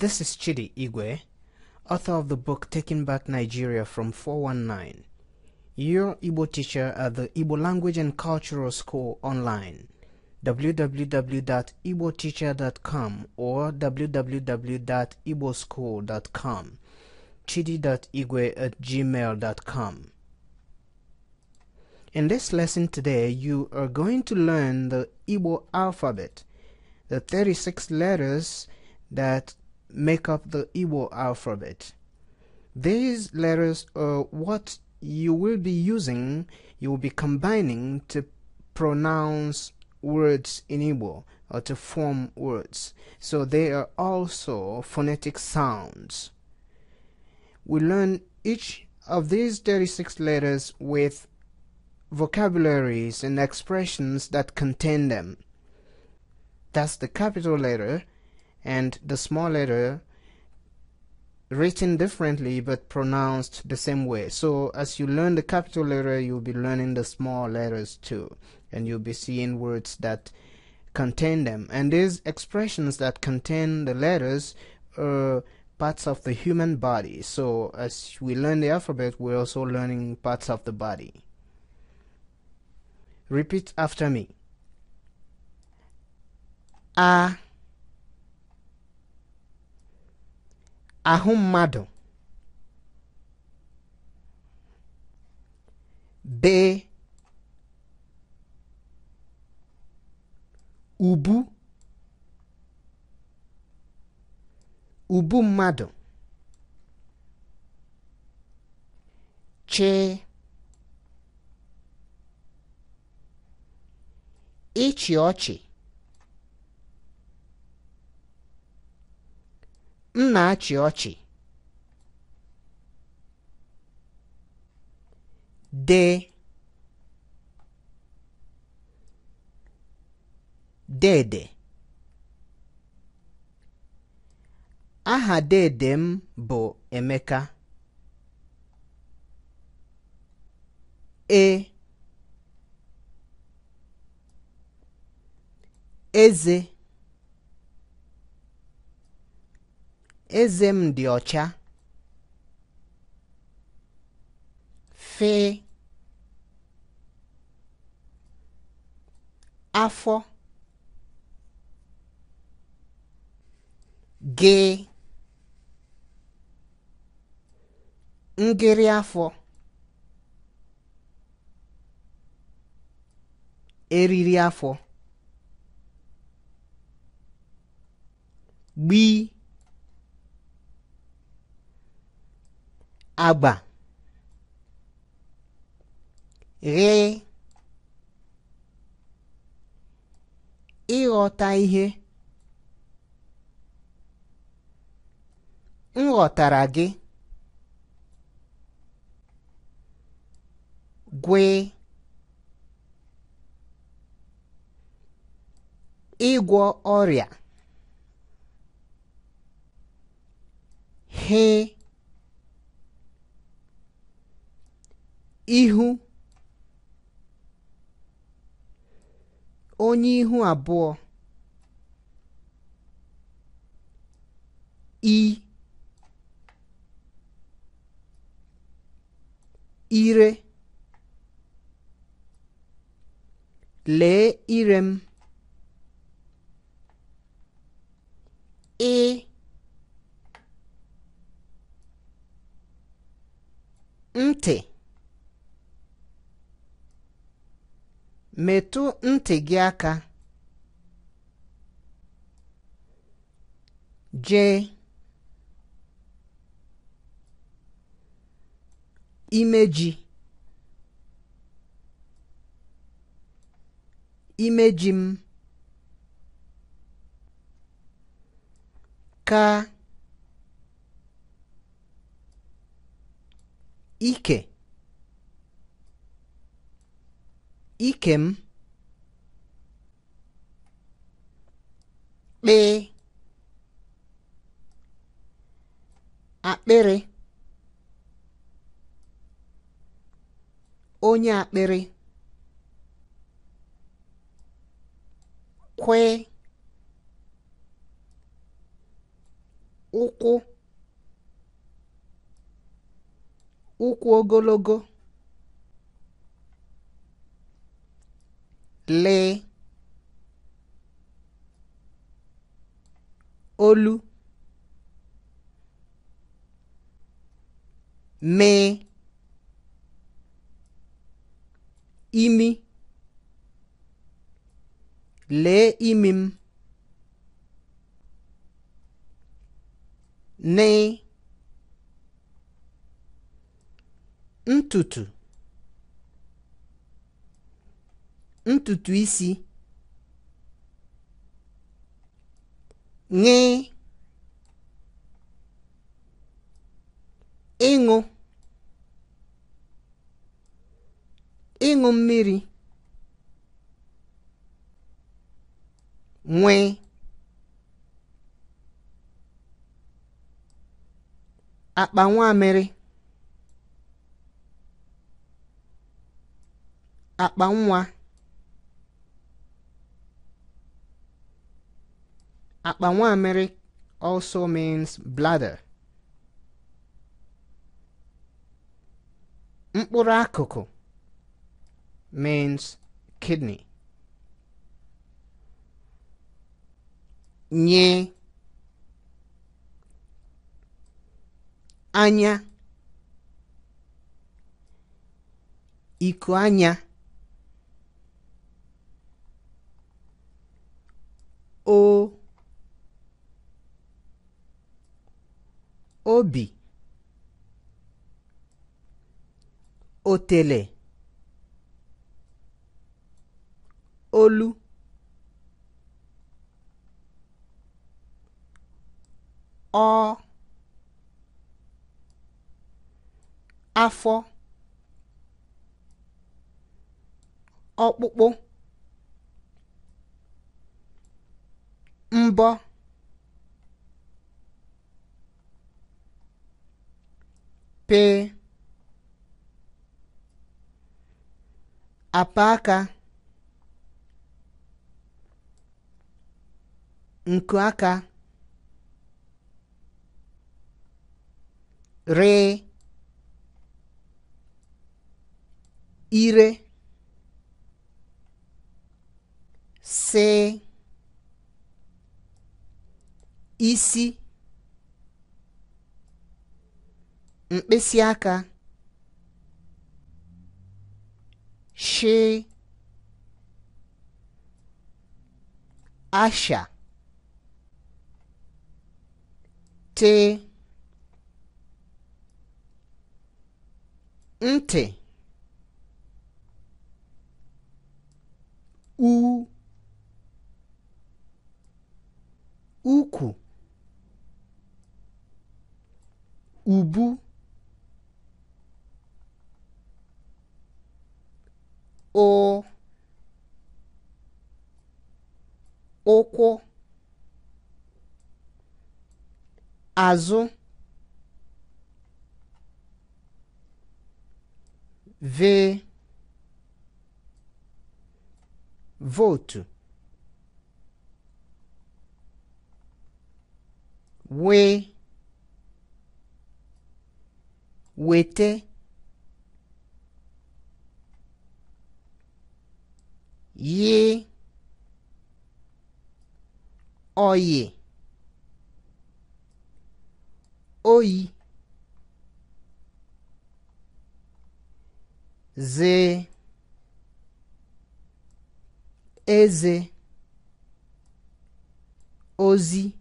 This is Chidi Igwe, author of the book Taking Back Nigeria from 419, your Igbo teacher at the Igbo Language and Cultural School online, www.igboteacher.com or www.igboschool.com, chidi.igwe@gmail.com. In this lesson today, you are going to learn the Igbo alphabet, the 36 letters that make up the Igbo alphabet. These letters are what you will be using, you will be combining to pronounce words in Igbo or to form words. So they are also phonetic sounds. We learn each of these 36 letters with vocabularies and expressions that contain them. That's the capital letter and the small letter, written differently but pronounced the same way. So as you learn the capital letter, you'll be learning the small letters too, and you'll be seeing words that contain them. And these expressions that contain the letters are parts of the human body. So as we learn the alphabet, we're also learning parts of the body. Repeat after me. A, ahụ mmadụ. B, ubu, ubu mmadụ. Ch, ịchị ọchị. M na-achị ọchị. D, dede. Aha dede m bụ Emeka. E, eze. Eze m dị ọcha. Fe, afọ. Ge, ngịrị afọ. Eriri afọ. Gbi, agba. Ghe, ịghọta ihe. M ghọtara gị. Gwe, ịgwọ ọrịa. He, ihu. Onye ihu abụọ. I, ire. Lee ire m. Ntị. Metụ ntị gị aka. J, imeji. Imeji m. Ka, ike. Ike m. Kpe, akpịrị. Onye akpịrị. Kwe, ụkwụ ụkwụ ogologo lee olu mee imi lee imi m nee ntutu ntutu isi ṅee ịṅụ ịṅụ mmiri nwee akpa nwamịrị akpa nwa akpa nwamịrị also means bladder. Mkpụrụ akụkụ means kidney. Nye anya iku anya o obi otele olu ọ afọ ọkpụkpụ mbọ pee apa aka nku aka ree ire see isi mkpịsị aka shị asha tee ntị ukwu ubu ụkwụ azụ votu wete oyi oyi eze ozi